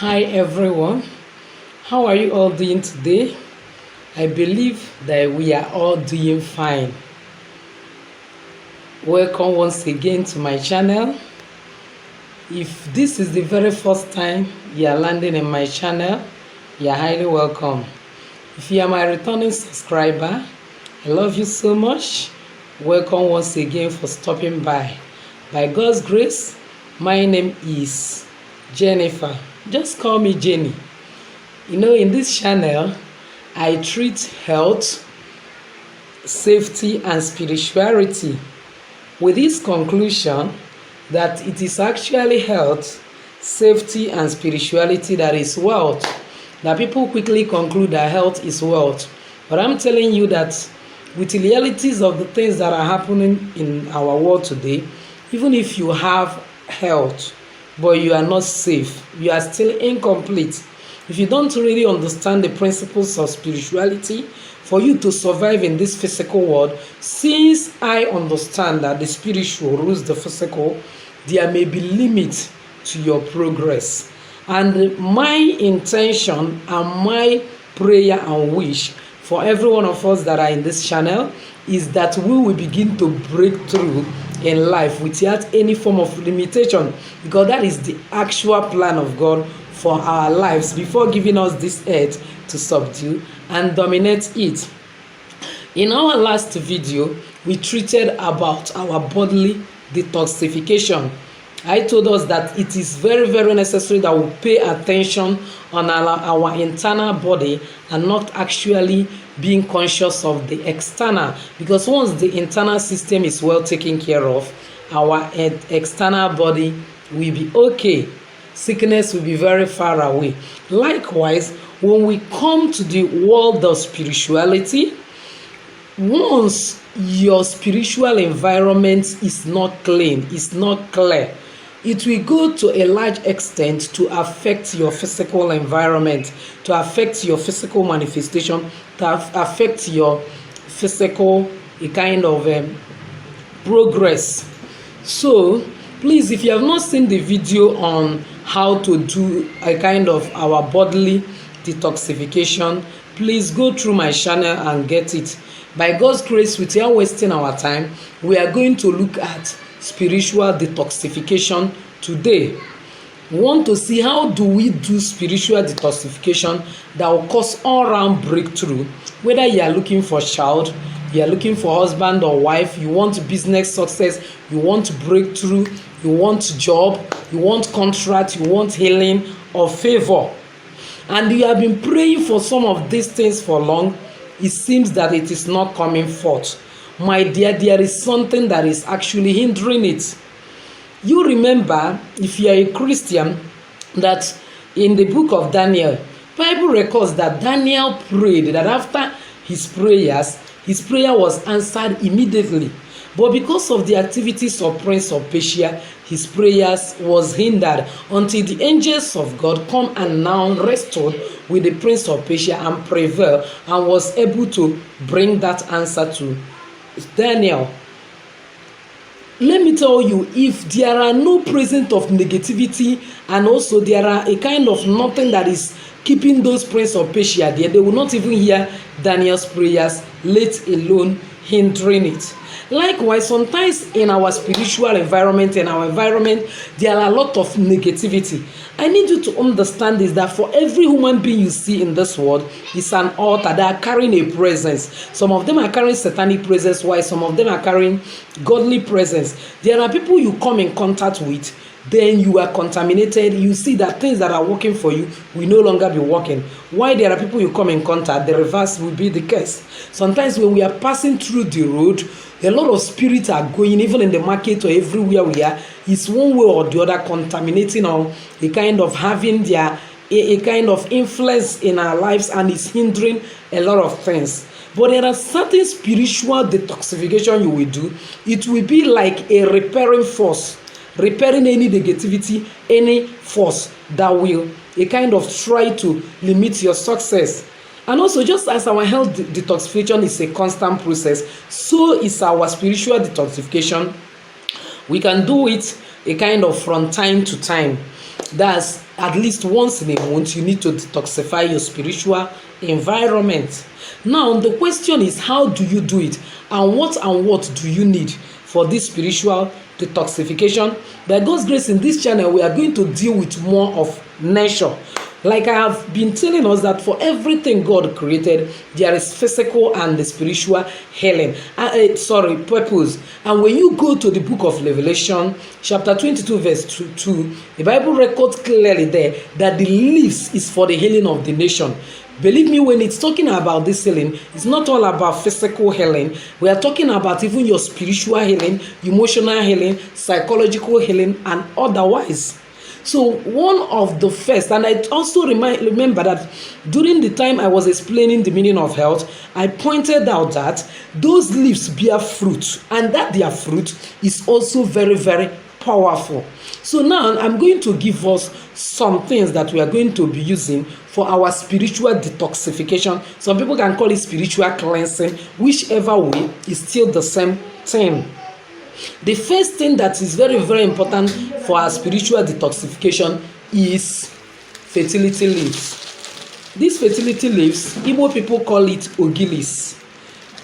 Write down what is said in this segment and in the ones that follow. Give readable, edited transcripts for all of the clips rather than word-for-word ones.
Hi everyone, how are you all doing today? I believe that we are all doing fine. Welcome once again to my channel. If this is the very first time you are landing in my channel, you are highly welcome. If you are my returning subscriber, I love you so much. Welcome once again for stopping by. By God's grace, my name is Jennifer. Just call me Jenny. In this channel, I treat health, safety, and spirituality with this conclusion that it is actually health, safety, and spirituality that is wealth. Now, people quickly conclude that health is wealth. But I'm telling you that with the realities of the things that are happening in our world today, even if you have health, but you are not safe, you are still incomplete. If you don't really understand the principles of spirituality for you to survive in this physical world, since I understand that the spiritual rules the physical, there may be limits to your progress. And my intention and my prayer and wish for every one of us that are in this channel is that we will begin to break through in life without any form of limitation, because that is the actual plan of God for our lives before giving us this earth to subdue and dominate it. In our last video, we treated about our bodily detoxification. I told us that it is very, very necessary that we pay attention on our internal body and not actually being conscious of the external, because once the internal system is well taken care of, our external body will be okay. Sickness will be very far away. Likewise, when we come to the world of spirituality, once your spiritual environment is not clean, is not clear, it will go to a large extent to affect your physical environment, to affect your physical manifestation, to affect your physical kind of progress. So please, if you have not seen the video on how to do a kind of our bodily detoxification, please go through my channel and get it. By God's grace, without wasting our time, we are going to look at spiritual detoxification today. We want to see how do we do spiritual detoxification that will cause all-round breakthrough. Whether you are looking for a child, you are looking for husband or wife, you want business success, you want breakthrough, you want job, you want contract, you want healing or favor, and you have been praying for some of these things for long, it seems that it is not coming forth. My dear, there is something that is actually hindering it. You remember, if you are a Christian, that in the book of Daniel, Bible records that Daniel prayed that after his prayer was answered immediately. But because of the activities of Prince of Persia, his prayers was hindered until the angels of God come and now restored with the Prince of Persia and prevail and was able to bring that answer to Daniel. Let me tell you, if there are no presence of negativity and also there are a kind of nothing that is keeping those Prince of Persia there, they will not even hear Daniel's prayers, let alone hindering it. Likewise, sometimes in our spiritual environment, there are a lot of negativity. I need you to understand this, that for every human being you see in this world is an altar that are carrying a presence. Some of them are carrying satanic presence, while some of them are carrying godly presence. There are people you come in contact with, then you are contaminated. You see that things that are working for you will no longer be working. Why there are people you come in contact, the reverse will be the case. Sometimes when we are passing through the road, a lot of spirits are going, even in the market or everywhere we are, it's one way or the other contaminating or a kind of having their a kind of influence in our lives, and it's hindering a lot of things. But there are certain spiritual detoxification you will do. It will be like a repairing force, repairing any negativity, any force that will a kind of try to limit your success. And also, just as our health detoxification is a constant process, so is our spiritual detoxification. We can do it a kind of from time to time. That's at least once in a month, you need to detoxify your spiritual environment. Now, the question is, how do you do it? And what do you need for this spiritual detoxification? By God's grace, in this channel, we are going to deal with more of nature. Like I have been telling us that for everything God created, there is physical and the spiritual healing. Purpose. And when you go to the book of Revelation, chapter 22, verse 2, the Bible records clearly there that the leaves is for the healing of the nation. Believe me, when it's talking about this healing, it's not all about physical healing. We are talking about even your spiritual healing, emotional healing, psychological healing, and otherwise. So one of the first, and I also remember that during the time I was explaining the meaning of health, I pointed out that those leaves bear fruit, and that their fruit is also very, very powerful. So now I'm going to give us some things that we are going to be using for our spiritual detoxification. Some people can call it spiritual cleansing, whichever way is still the same thing. The first thing that is very, very important for our spiritual detoxification is fertility leaves. These fertility leaves, Igbo people call it ogilis.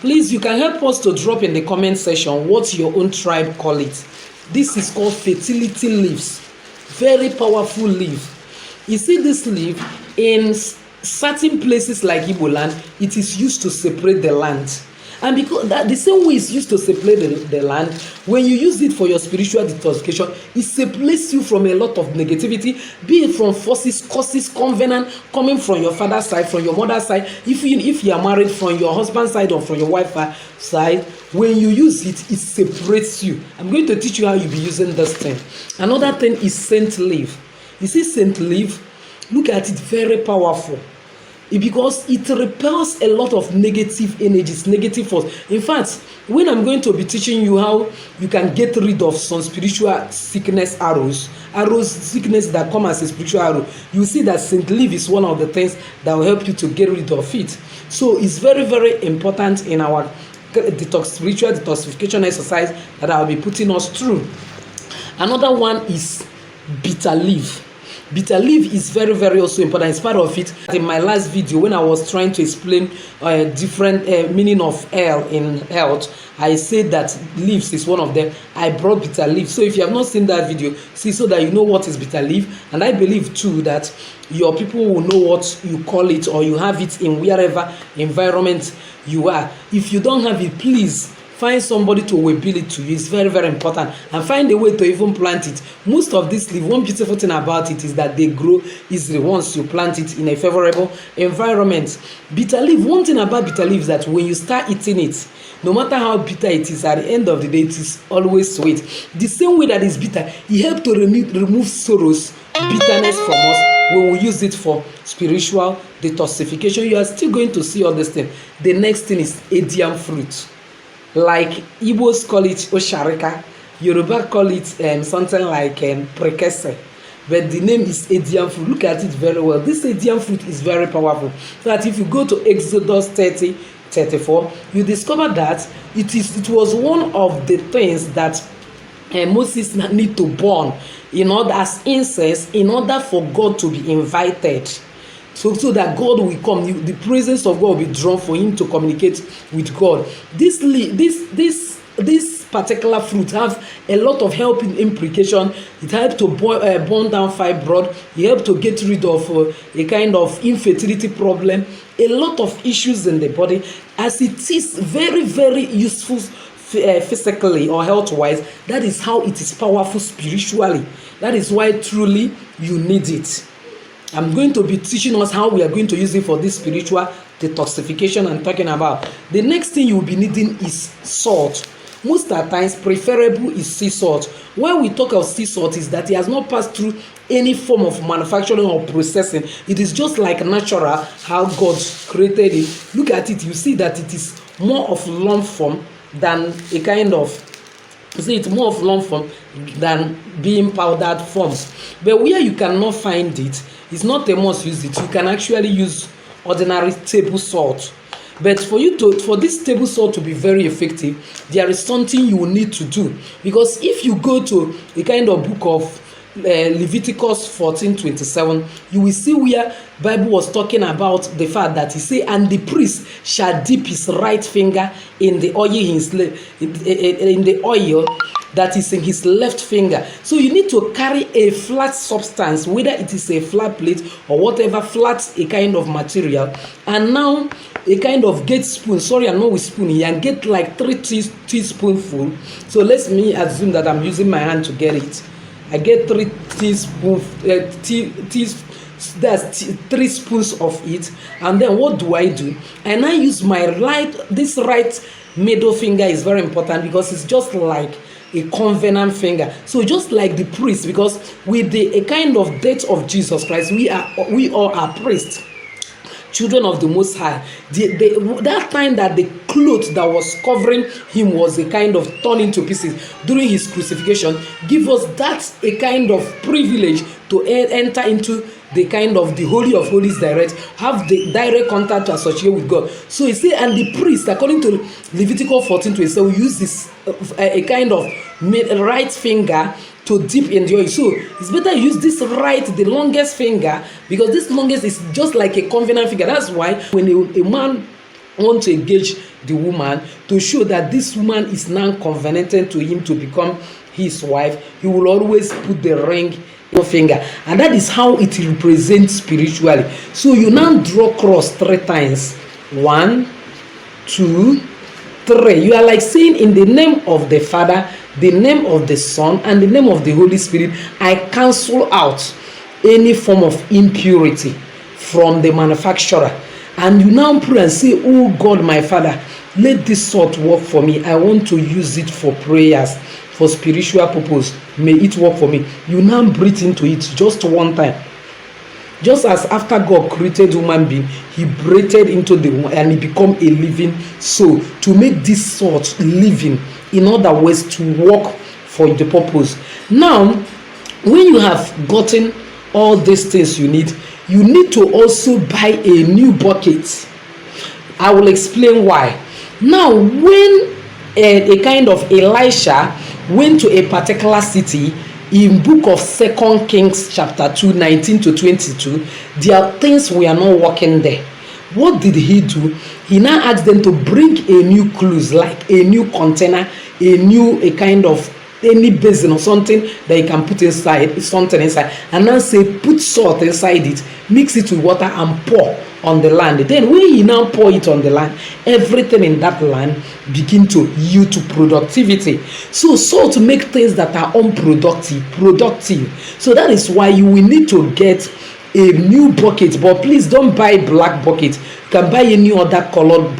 Please, you can help us to drop in the comment section what your own tribe call it. This is called fertility leaves. Very powerful leaf. You see this leaf in certain places like Igbo land, it is used to separate the land. And because that the same way it's used to separate the land, when you use it for your spiritual detoxification, it separates you from a lot of negativity, be it from forces, causes, covenant coming from your father's side, from your mother's side, if you are married, from your husband's side or from your wife's side. When you use it, it separates you. I'm going to teach you how you be using this thing. Another thing is scent leaf. You see scent leaf? Look at it, very powerful. Because it repels a lot of negative energies, negative force. In fact, when I'm going to be teaching you how you can get rid of some spiritual sickness arrows sickness that come as a spiritual arrow, you see that Saint leaf is one of the things that will help you to get rid of it. So it's very, very important in our spiritual detoxification exercise that I'll be putting us through. Another one is bitter leaf. Bitter leaf is very, very also important. It's part of it. In my last video, when I was trying to explain different meaning of L in health, I said that leaves is one of them. I brought bitter leaf. So if you have not seen that video, see, so that you know what is bitter leaf. And I believe too that your people will know what you call it, or you have it in wherever environment you are. If you don't have it, please find somebody to rebuild it to you. It's very, very important. And find a way to even plant it. Most of this leaf, one beautiful thing about it is that they grow easily once you plant it in a favorable environment. Bitter leaf, one thing about bitter leaf is that when you start eating it, no matter how bitter it is, at the end of the day, it is always sweet. The same way that is bitter, it helps to remove sorrows, bitterness from us when we use it for spiritual detoxification. You are still going to see all this thing. The next thing is Edian fruit. Like Igbos call it Osharika, Yoruba call it something like Prekese, but the name is Edian fruit. Look at it very well. This Edian fruit is very powerful. So that if you go to Exodus 30:34, you discover that it was one of the things that Moses need to burn in order as incense in order for God to be invited. So that God will come, the presence of God will be drawn for him to communicate with God. This particular fruit have a lot of helping implication. It helps to burn down fibroid. It helps to get rid of a kind of infertility problem. A lot of issues in the body, as it is very, very useful physically or health-wise. That is how it is powerful spiritually. That is why truly you need it. I'm going to be teaching us how we are going to use it for this spiritual detoxification I'm talking about. The next thing you will be needing is salt. Most of the times, preferable is sea salt. When we talk of sea salt, is that it has not passed through any form of manufacturing or processing. It is just like natural, how God created it. Look at it, you see that it is more of lump form than a kind of, you see, it's more of lump form than being powdered forms. But where you cannot find it, it's not a must use it. You can actually use ordinary table salt. But for this table salt to be very effective, there is something you will need to do. Because if you go to a kind of book of Leviticus 14:27, you will see where Bible was talking about the fact that he say, and the priest shall dip his right finger in the oil in the oil that is in his left finger. So you need to carry a flat substance, whether it is a flat plate or whatever, flat a kind of material, and now a kind of get spoon, sorry I'm not with spoon here, and get like 3 teaspoonful. So let me assume that I'm using my hand to get it. I get 3 teaspoons, that's 3 spoons of it, and then what do? And I use my this right middle finger is very important because it's just like a covenant finger. So just like the priest, because with a kind of death of Jesus Christ, we all are priests, children of the Most High. That time that the cloth that was covering him was a kind of torn into pieces during his crucifixion, give us that a kind of privilege to enter into the kind of the Holy of Holies direct, have the direct contact to associate with God. So he say, and the priest, according to Leviticus 14:27, we use this a kind of right finger to dip in the oil. So it's better use this the longest finger, because this longest is just like a covenant finger. That's why when a man wants to engage the woman to show that this woman is now covenanted to him to become his wife, he will always put the ring finger, and that is how it represents spiritually. So you now draw cross 3 times. 1, 2, 3. You are like saying, in the name of the Father, the name of the Son, and the name of the Holy Spirit, I cancel out any form of impurity from the manufacturer. And you now pray and say, oh God, my Father, let this salt work for me. I want to use it for prayers, for spiritual purpose. May it work for me. You now breathe into it just 1 time. Just as after God created human being, he breathed into the woman and it become a living soul, to make this salt living, in other ways, to work for the purpose. Now, when you have gotten all these things you need to also buy a new bucket. I will explain why. Now, when a kind of Elisha went to a particular city, in book of 2 Kings chapter 2, 19-22, there are things we are not working there. What did he do? He now asked them to bring a new clothes, like a new container, a kind of any basin or something that you can put inside, something inside, and then say, put salt inside it, mix it with water and pour on the land. Then when you now pour it on the land, everything in that land begin to yield to productivity. So salt make things that are unproductive productive. So that is why you will need to get a new bucket, but please don't buy black bucket. You can buy any other colored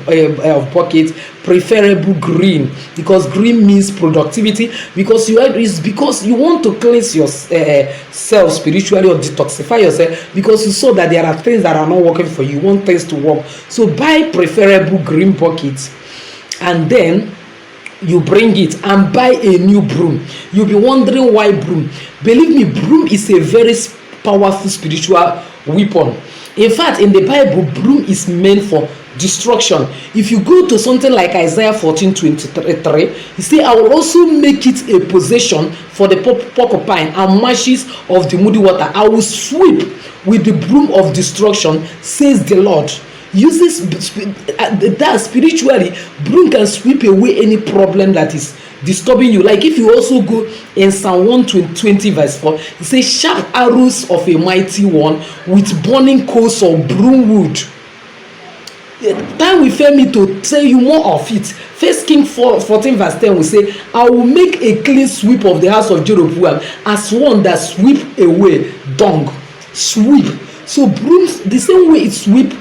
bucket, preferable green, because green means productivity, because you want to cleanse yourself spiritually or detoxify yourself, because you saw that there are things that are not working for you. You want things to work. So buy preferable green buckets, and then you bring it and buy a new broom. You'll be wondering why broom. Believe me, broom is a very powerful spiritual weapon. In fact, in the Bible, broom is meant for destruction. If you go to something like Isaiah 14:23, you see, I will also make it a possession for the porcupine and marshes of the muddy water. I will sweep with the broom of destruction, says the Lord. Uses that spiritually, broom can sweep away any problem that is disturbing you. Like if you also go in Psalm 120 verse 4, it says, sharp arrows of a mighty one with burning coals of broom wood. Time will fail me to tell you more of it. First King 14 verse 10 will say, I will make a clean sweep of the house of Jeroboam as one that sweep away dung. Sweep. So brooms, the same way it sweep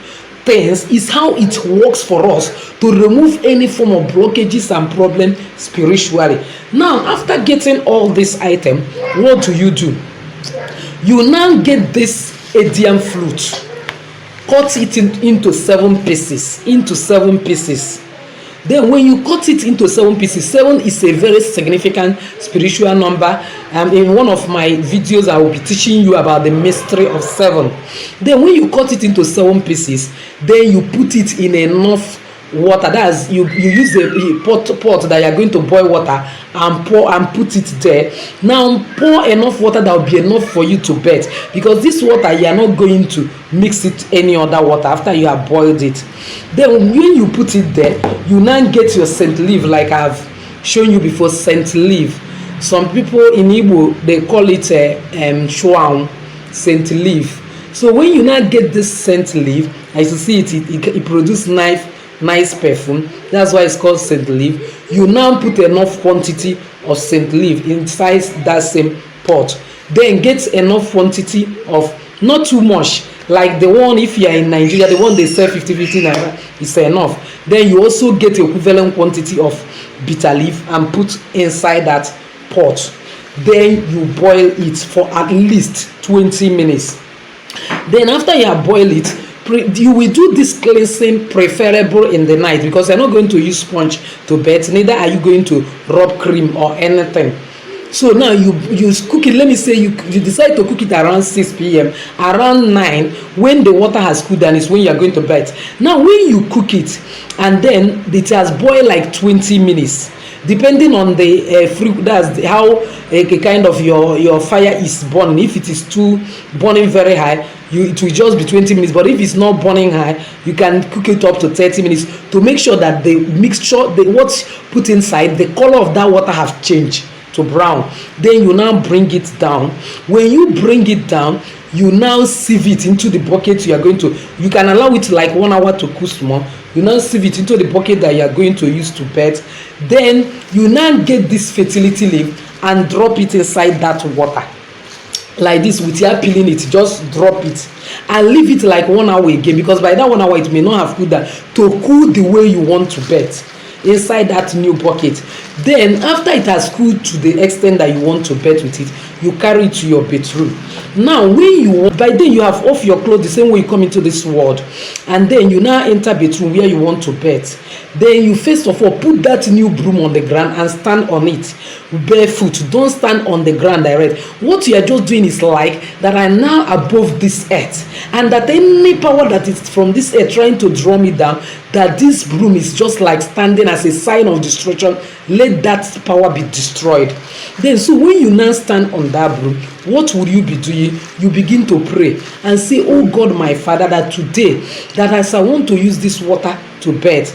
things, is how it works for us to remove any form of blockages and problem spiritually. Now, after getting all this item, what do? You now get this Adian flute, cut it into 7 pieces. Then when you cut it into 7 pieces, 7 is a very significant spiritual number. In one of my videos, I will be teaching you about the mystery of 7. Then when you cut it into 7 pieces, then you put it in enough water. That's you use a pot that you are going to boil water and pour and put it there. Now pour enough water that will be enough for you to bathe, because this water you are not going to mix it any other water after you have boiled it. Then when you put it there, you now get your scent leaf, like I've shown you before. Scent leaf, some people in Igbo they call it shwang, scent leaf. So when you now get this scent leaf, as you see it produces nice perfume. That's why it's called scent leaf. You now put enough quantity of scent leaf inside that same pot. Then get enough quantity of, not too much, like the one if you are in Nigeria, the one they sell 50 naira is enough. Then you also get equivalent quantity of bitter leaf and put inside that pot. Then you boil it for at least 20 minutes. Then after you have boiled it, you will do this cleansing preferable in the night, because you're not going to use sponge to bathe, neither are you going to rub cream or anything. So now you cook it. Let me say you decide to cook it around 6 p.m. around 9, when the water has cooled down, is when you are going to bathe. Now when you cook it and then it has boiled like 20 minutes, depending on the that's how kind of your fire is burning. If it is too burning very high, it will just be 20 minutes. But if it's not burning high, you can cook it up to 30 minutes to make sure that the mixture, what's put inside, the color of that water have changed to brown. Then you now bring it down. When you bring it down, you now sieve it into the bucket you are going to. You can allow it like 1 hour to cool small. You now sieve it into the bucket that you are going to use to bathe. Then you now get this fertility leaf and drop it inside that water like this, without peeling it. Just drop it and leave it like 1 hour again, because by that 1 hour it may not have cooled down, to cool the way you want to bathe inside that new bucket. Then after it has cooled to the extent that you want to bathe with it, you carry it to your bedroom. Now when by then you have off your clothes the same way you come into this world, and then you now enter bedroom where you want to bathe. Then you first of all put that new broom on the ground and stand on it barefoot. Don't stand on the ground direct. What you are just doing is like that I now above this earth, and that any power that is from this earth trying to draw me down, that this broom is just like standing as a sign of destruction. Let that power be destroyed. Then so when you now stand on that broom, what will you be doing? You begin to pray and say, oh God, my Father, that today, that as I want to use this water to bathe,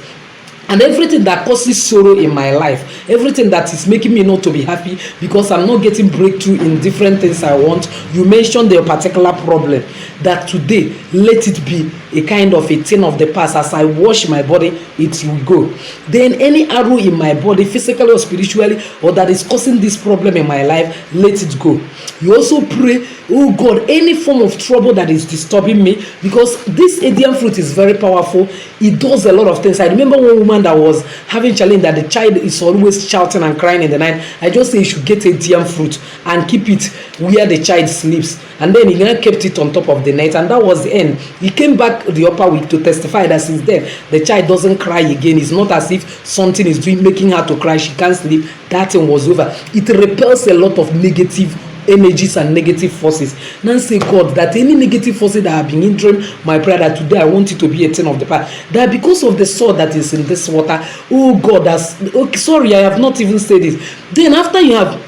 and everything that causes sorrow in my life, everything that is making me not to be happy because I'm not getting breakthrough in different things I want, you mentioned the particular problem, that today let it be a kind of a thing of the past. As I wash my body, it will go. Then any arrow in my body, physically or spiritually, or that is causing this problem in my life, let it go. You also pray, oh God, any form of trouble that is disturbing me, because this Indian fruit is very powerful. It does a lot of things. I remember one woman that was having challenge that the child is always shouting and crying in the night. I just say you should get Indian fruit and keep it where the child sleeps. And then he kept it on top of the net, and that was the end. He came back the upper week to testify that since then the child doesn't cry again. It's not as if something is making her to cry. She can't sleep. That thing was over. It repels a lot of negative energies and negative forces. Now say, God, that any negative forces that have been hindering my prayer, that today I want it to be a thing of the past, that because of the salt that is in this water, oh God, sorry, I have not even said this. Then after you have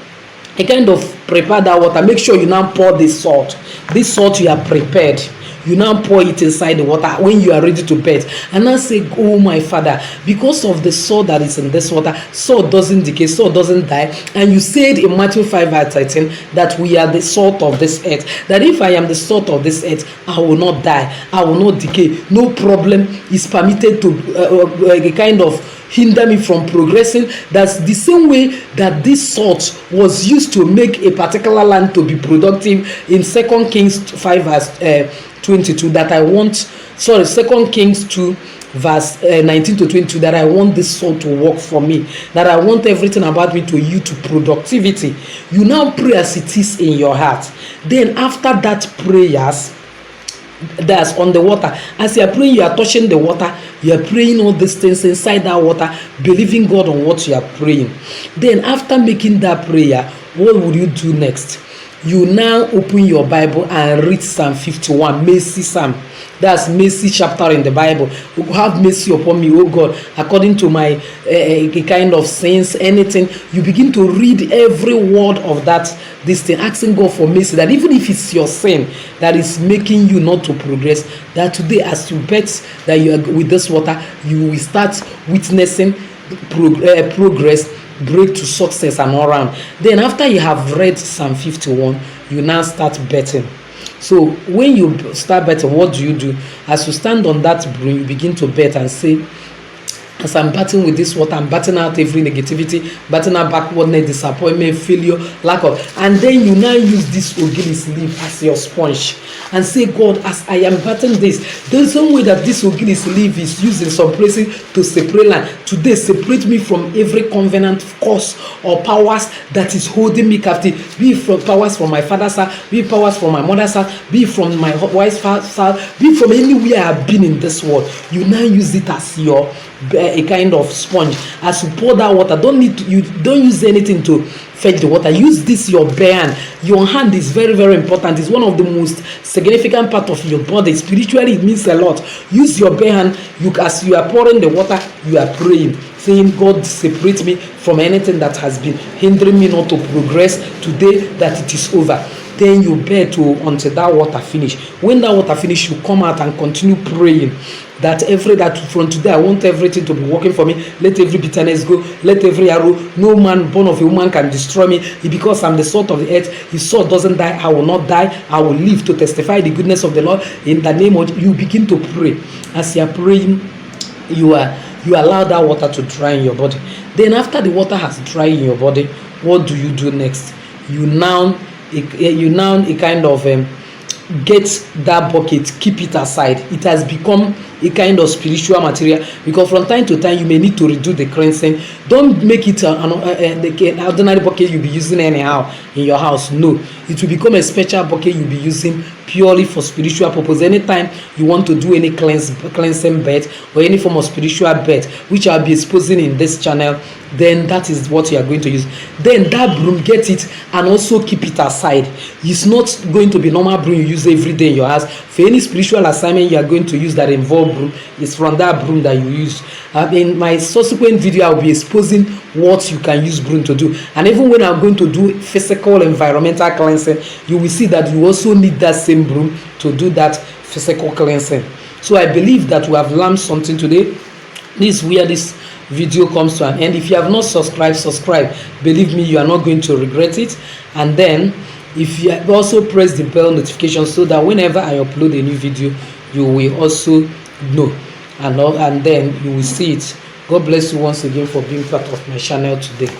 a kind of prepare that water, make sure you now pour this salt you have prepared. You now pour it inside the water when you are ready to bathe, and now say, oh my Father, because of the salt that is in this water, salt doesn't decay, salt doesn't die. And you said in Matthew 5:13 that we are the salt of this earth, that if I am the salt of this earth, I will not die, I will not decay. No problem is permitted to kind of hinder me from progressing. That's the same way that this salt was used to make a particular land to be productive in 2 Kings 5:22, that I want, 2 Kings 2 verse 19 to 22, that I want this salt to work for me, that I want everything about me to yield to productivity. You now pray as it is in your heart. Then after that prayers, that's on the water, as you are praying, you are touching the water, you are praying all these things inside that water, believing God on what you are praying. Then after making that prayer, what would you do next? you now open your Bible and read Psalm 51, mercy psalm. That's mercy chapter in the Bible. Have mercy upon me, oh God, according to my kind of sins, anything. You begin to read every word of that, this thing, asking God for mercy, that even if it's your sin that is making you not to progress, that today as you bet that you are with this water, you will start witnessing progress, break to success and all around. Then after you have read Psalm 51, you now start betting. So when you start betting, what do? As you stand on that broom, you begin to bet and say, as I'm battling with this water, I'm battling out every negativity, battling out backwardness, disappointment, failure, lack of. And then you now use this ogilis leaf as your sponge and say, God, as I am battling this, there's some way that this ogilis leaf is used in some places to separate land. Today, separate me from every covenant, cause, or powers that is holding me captive. Be it from powers from my father's house, be it powers from my mother's house, be it from my wife's house, be it from anywhere I've been in this world. You now use it as your a kind of sponge. As you pour that water, don't use anything to fetch the water. Use this your bare hand. Your hand is very, very important. It's one of the most significant part of your body. Spiritually, it means a lot. Use your bare hand. As you are pouring the water, you are praying, saying, God, separate me from anything that has been hindering me not to progress today, that it is over. Then you bear to until that water finish. When that water finish, you come out and continue praying that from today I want everything to be working for me. Let every bitterness go, let every arrow, no man born of a woman can destroy me, because I'm the salt of the earth. His salt doesn't die, I will not die, I will live to testify the goodness of the Lord. In the name of, you begin to pray. As you are praying, you allow that water to dry in your body. Then after the water has dried in your body, what do you do next? You now a kind of get that bucket, keep it aside. It has become a kind of spiritual material, because from time to time you may need to redo the cleansing. Don't make it an ordinary bucket you'll be using anyhow in your house. No, it will become a special bucket you'll be using purely for spiritual purpose. Anytime you want to do any cleansing bed or any form of spiritual bed, which I'll be exposing in this channel, then that is what you are going to use. Then that broom, get it and also keep it aside. It's not going to be normal broom you use every day in your house. For any spiritual assignment you are going to use that involve broom, it's from that broom that you use. In my subsequent video, I will be exposing what you can use broom to do. And even when I'm going to do physical environmental cleansing, you will see that you also need that same broom to do that physical cleansing. So I believe that we have learned something today. This is where this video comes to an end. If you have not subscribed, subscribe. Believe me, you are not going to regret it. And then if you also press the bell notification, so that whenever I upload a new video, you will also know, and then you will see it. God bless you once again for being part of my channel today.